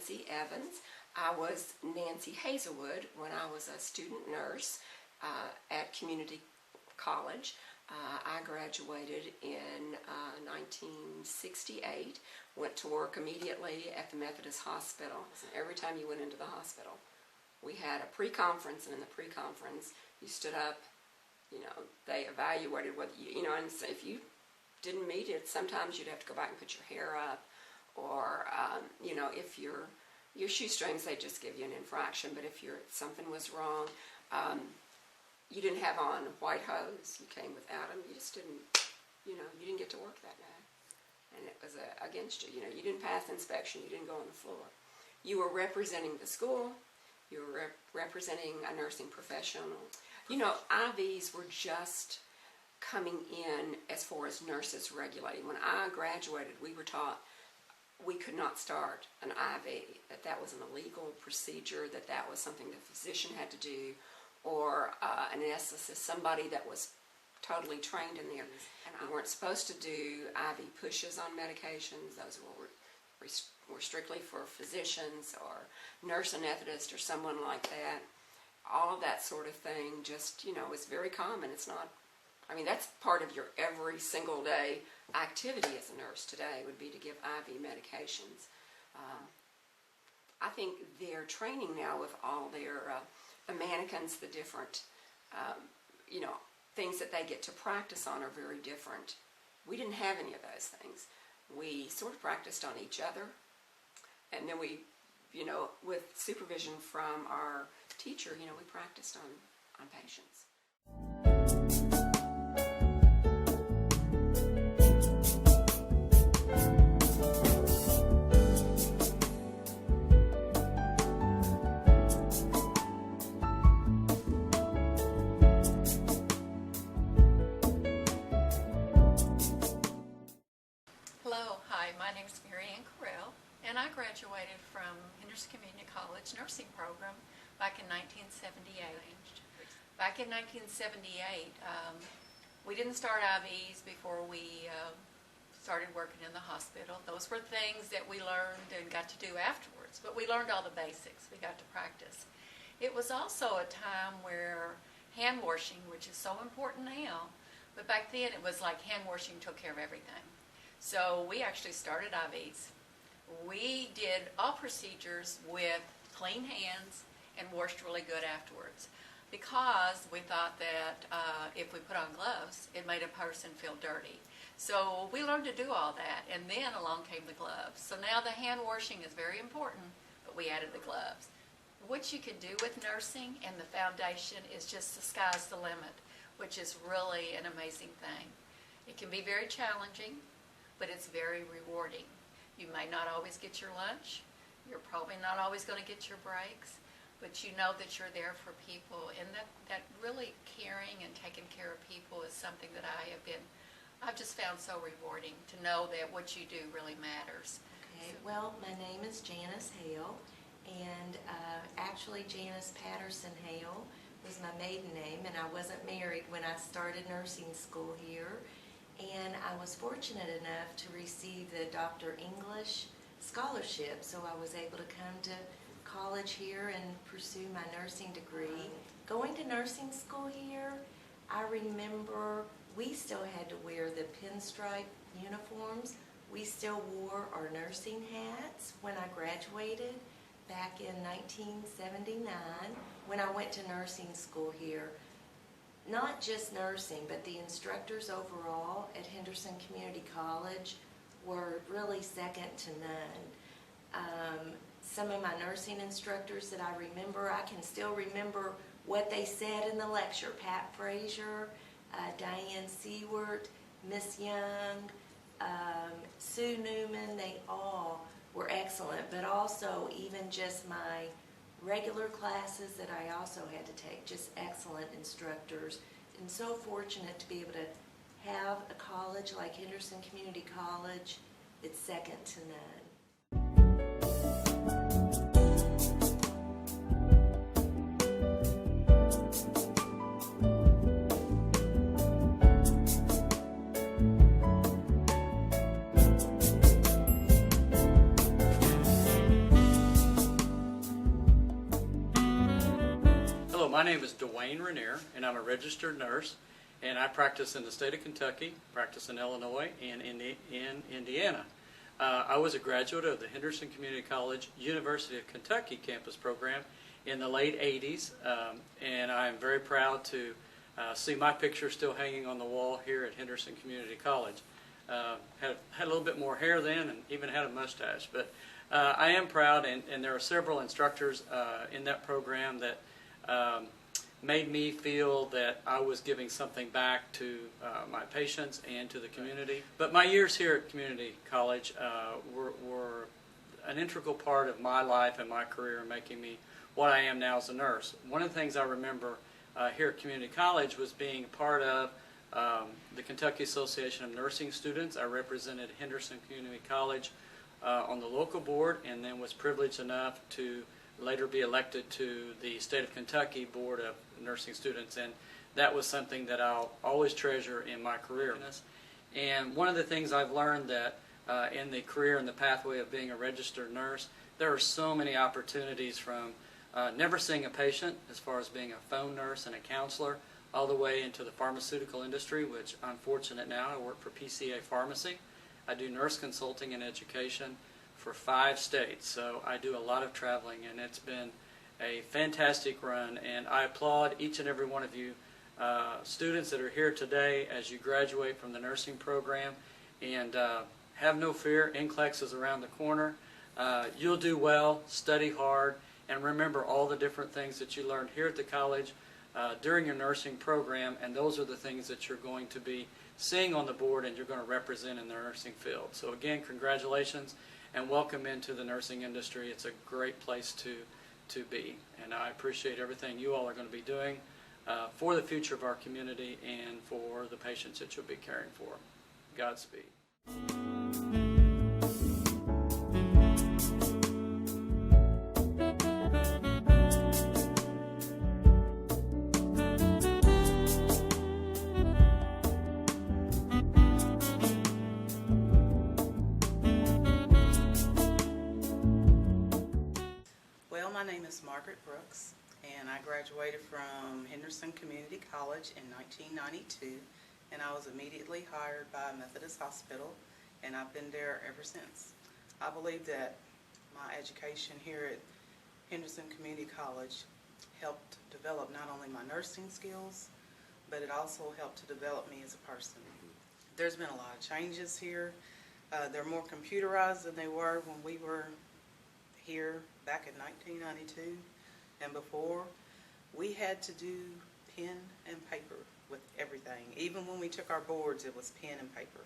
Nancy Evans. I was Nancy Hazelwood when I was a student nurse at community college. I graduated in 1968, went to work immediately at the Methodist Hospital. Every time you went into the hospital, we had a pre-conference, and in the pre-conference, you stood up, they evaluated whether and if you didn't meet it, sometimes you'd have to go back and put your hair up, or, if your shoestrings, they just give you an infraction, but if something was wrong, you didn't have on white hose, you came without them, you just didn't, you didn't get to work that day. And it was against you, you didn't pass inspection, you didn't go on the floor. You were representing the school, you were representing a nursing professional. IVs were just coming in as far as nurses regulating. When I graduated, we were taught we could not start an IV, that was an illegal procedure, that was something the physician had to do, or an anesthetist, somebody that was totally trained in there. And we weren't supposed to do IV pushes on medications. Those were strictly for physicians or nurse anesthetist or someone like that. All of that sort of thing just, is very common. It's not, that's part of your every single day activity as a nurse today would be to give IV medications. I think their training now with all their the mannequins, the different, things that they get to practice on are very different. We didn't have any of those things. We sort of practiced on each other, and then we, with supervision from our teacher, we practiced on patients. Correll, and I graduated from Henderson Community College nursing program back in 1978. Back in 1978, we didn't start IVs before we started working in the hospital. Those were things that we learned and got to do afterwards, but we learned all the basics. We got to practice. It was also a time where hand washing, which is so important now, but back then it was like hand washing took care of everything. So we actually started IVs. We did all procedures with clean hands and washed really good afterwards, because we thought that if we put on gloves, it made a person feel dirty. So we learned to do all that, and then along came the gloves. So now the hand washing is very important, but we added the gloves. What you can do with nursing and the foundation is just the sky's the limit, which is really an amazing thing. It can be very challenging, but it's very rewarding. You may not always get your lunch. You're probably not always going to get your breaks, but you know that you're there for people, and that really caring and taking care of people is something that I've just found so rewarding, to know that what you do really matters. Okay, well, my name is Janice Haile, and actually Janice Patterson Haile was my maiden name, and I wasn't married when I started nursing school here. And I was fortunate enough to receive the Dr. English scholarship, so I was able to come to college here and pursue my nursing degree. Going to nursing school here, I remember we still had to wear the pinstripe uniforms. We still wore our nursing hats when I graduated back in 1979 when I went to nursing school here. Not just nursing, but the instructors overall at Henderson Community College were really second to none. Some of my nursing instructors that I remember, I can still remember what they said in the lecture. Pat Frazier, Diane Seward, Miss Young, Sue Newman, they all were excellent, but also even just my regular classes that I also had to take, just excellent instructors, and so fortunate to be able to have a college like Henderson Community College. It's second to none. name is Dwayne Reneer, and I'm a registered nurse, and I practice in the state of Kentucky, practice in Illinois, and in Indiana. I was a graduate of the Henderson Community College University of Kentucky campus program in the late 80s, and I am very proud to see my picture still hanging on the wall here at Henderson Community College. Had a little bit more hair then and even had a mustache, but I am proud, and there are several instructors in that program that made me feel that I was giving something back to my patients and to the community. But my years here at community college were an integral part of my life and my career, making me what I am now as a nurse. One of the things I remember here at community college was being part of the Kentucky Association of Nursing Students. I represented Henderson Community College on the local board, and then was privileged enough to later be elected to the state of Kentucky Board of Nursing Students, and that was something that I'll always treasure in my career. And one of the things I've learned that in the career and the pathway of being a registered nurse, there are so many opportunities from never seeing a patient, as far as being a phone nurse and a counselor, all the way into the pharmaceutical industry, which I'm fortunate now. I work for PCA Pharmacy. I do nurse consulting and education for 5 states, so I do a lot of traveling, and it's been a fantastic run, and I applaud each and every one of you students that are here today as you graduate from the nursing program, and have no fear. NCLEX is around the corner. You'll do well, study hard, and remember all the different things that you learned here at the college during your nursing program, and those are the things that you're going to be seeing on the board and you're going to represent in the nursing field. So again, congratulations and welcome into the nursing industry. It's a great place to be, and I appreciate everything you all are going to be doing for the future of our community and for the patients that you'll be caring for. Godspeed. My name is Margaret, and I graduated from Henderson Community College in 1992, and I was immediately hired by Methodist Hospital, and I've been there ever since. I believe that my education here at Henderson Community College helped develop not only my nursing skills, but it also helped to develop me as a person. There's been a lot of changes here. They're more computerized than they were when we were here back in 1992 and before. We had to do pen and paper with everything. Even when we took our boards, it was pen and paper.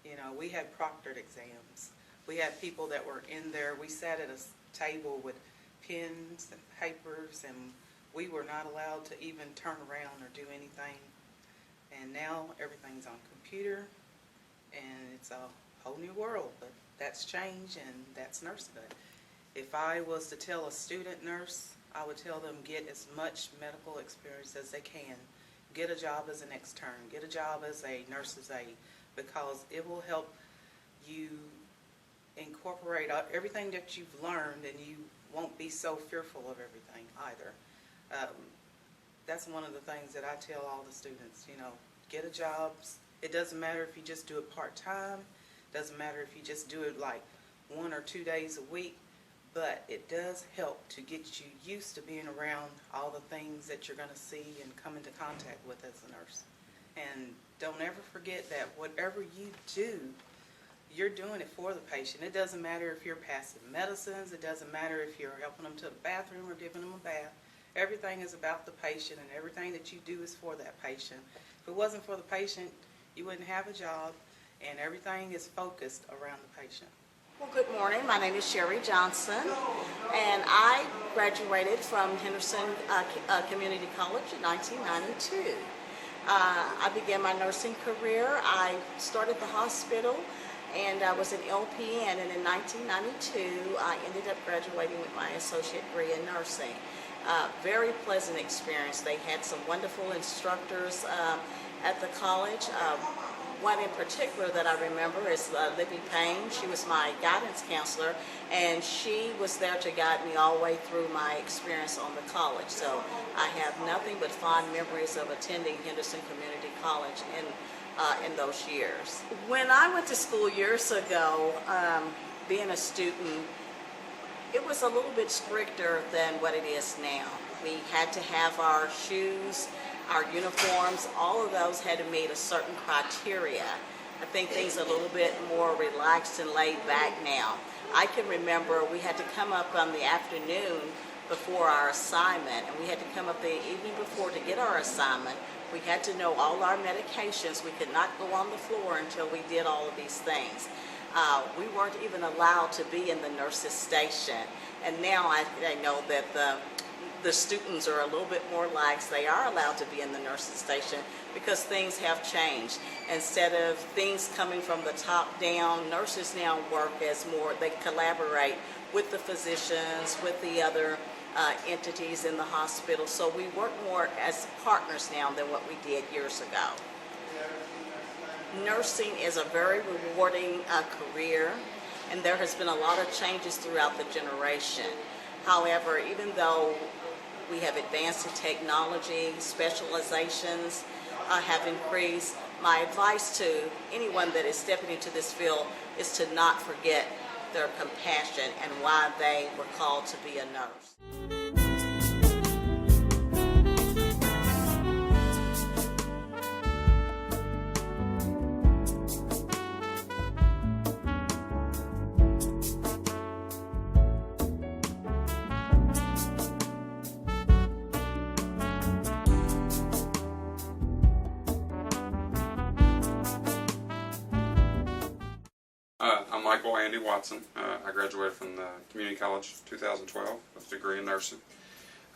You know, we had proctored exams. We had people that were in there. We sat at a table with pens and papers, and we were not allowed to even turn around or do anything. And now everything's on computer, and it's a whole new world. But that's change, and that's nursehood. If I was to tell a student nurse, I would tell them get as much medical experience as they can. Get a job as an extern. Get a job as a nurse's aide, because it will help you incorporate everything that you've learned, and you won't be so fearful of everything either. That's one of the things that I tell all the students, you know, get a job. It doesn't matter if you just do it part-time. Doesn't matter if you just do it like 1 or 2 days a week. But it does help to get you used to being around all the things that you're going to see and come into contact with as a nurse. And don't ever forget that whatever you do, you're doing it for the patient. It doesn't matter if you're passing medicines. It doesn't matter if you're helping them to the bathroom or giving them a bath. Everything is about the patient, and everything that you do is for that patient. If it wasn't for the patient, you wouldn't have a job, and everything is focused around the patient. Well, good morning. My name is Sherry Johnson, and I graduated from Henderson Community College in 1992. I began my nursing career. I started the hospital, and I was an LPN, and in 1992, I ended up graduating with my associate degree in nursing. Very pleasant experience. They had some wonderful instructors at the college. one in particular that I remember is Libby Payne. She was my guidance counselor, and she was there to guide me all the way through my experience on the college. So I have nothing but fond memories of attending Henderson Community College in those years. When I went to school years ago, being a student, it was a little bit stricter than what it is now. We had to have our shoes, our uniforms, all of those had to meet a certain criteria. I think things are a little bit more relaxed and laid back now. I can remember we had to come up on the afternoon before our assignment, and we had to come up the evening before to get our assignment. We had to know all our medications. We could not go on the floor until we did all of these things. We weren't even allowed to be in the nurses' station. And now I know that the students are a little bit more lax. They are allowed to be in the nurses' station because things have changed. Instead of things coming from the top down, nurses now work as more, they collaborate with the physicians, with the other entities in the hospital. So we work more as partners now than what we did years ago. Nursing is a very rewarding career, and there has been a lot of changes throughout the generation. However, even though we have advanced in technology, specializations have increased, my advice to anyone that is stepping into this field is to not forget their compassion and why they were called to be a nurse. I'm Michael Andy Watson. I graduated from the Community College 2012 with a degree in nursing.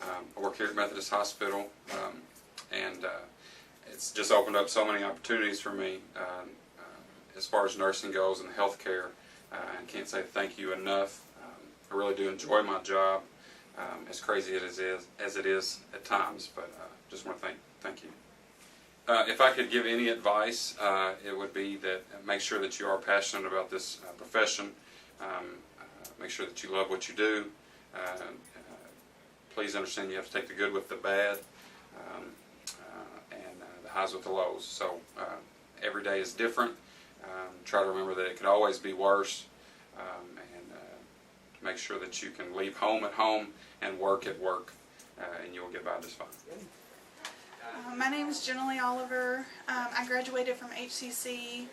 I work here at Methodist Hospital, and it's just opened up so many opportunities for me as far as nursing goes and healthcare. I can't say thank you enough. I really do enjoy my job, as crazy as it is at times, but just want to thank you. If I could give any advice, it would be that make sure that you are passionate about this profession. Make sure that you love what you do. Please understand you have to take the good with the bad and the highs with the lows. So every day is different. Try to remember that it could always be worse, and make sure that you can leave home at home and work at work, and you'll get by just fine. My name is Jennilee Oliver. I graduated from HCC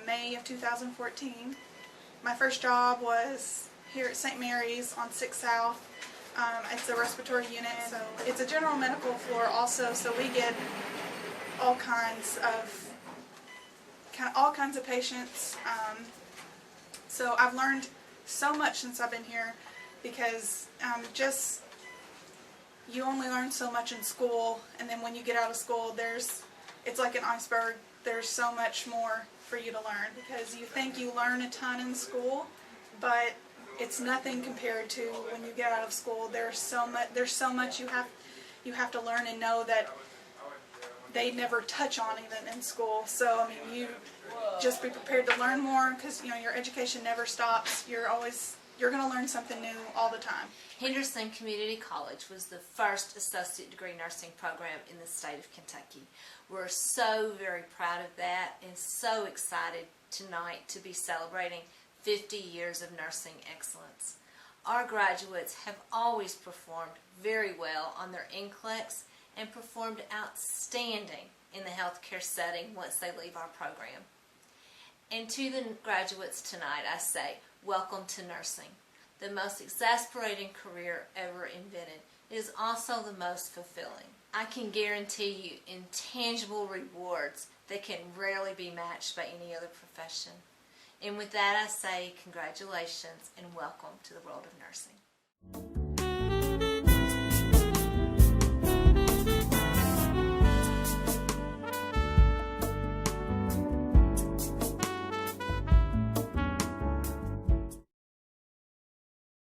May of 2014. My first job was here at St. Mary's on 6 South. It's a respiratory unit, so it's a general medical floor also, so we get all kinds of patients. So I've learned so much since I've been here, because you only learn so much in school, and then when you get out of school, it's like an iceberg. There's so much more for you to learn, because you think you learn a ton in school, but it's nothing compared to when you get out of school. There's so much you have to learn and know that they never touch on even in school. So I mean, you just be prepared to learn more, because your education never stops. You're going to learn something new all the time. Henderson Community College was the first associate degree nursing program in the state of Kentucky. We're so very proud of that and so excited tonight to be celebrating 50 years of nursing excellence. Our graduates have always performed very well on their NCLEX and performed outstanding in the healthcare setting once they leave our program. And to the graduates tonight, I say, welcome to nursing. The most exasperating career ever invented. It is also the most fulfilling. I can guarantee you intangible rewards that can rarely be matched by any other profession. And with that, I say congratulations and welcome to the world of nursing.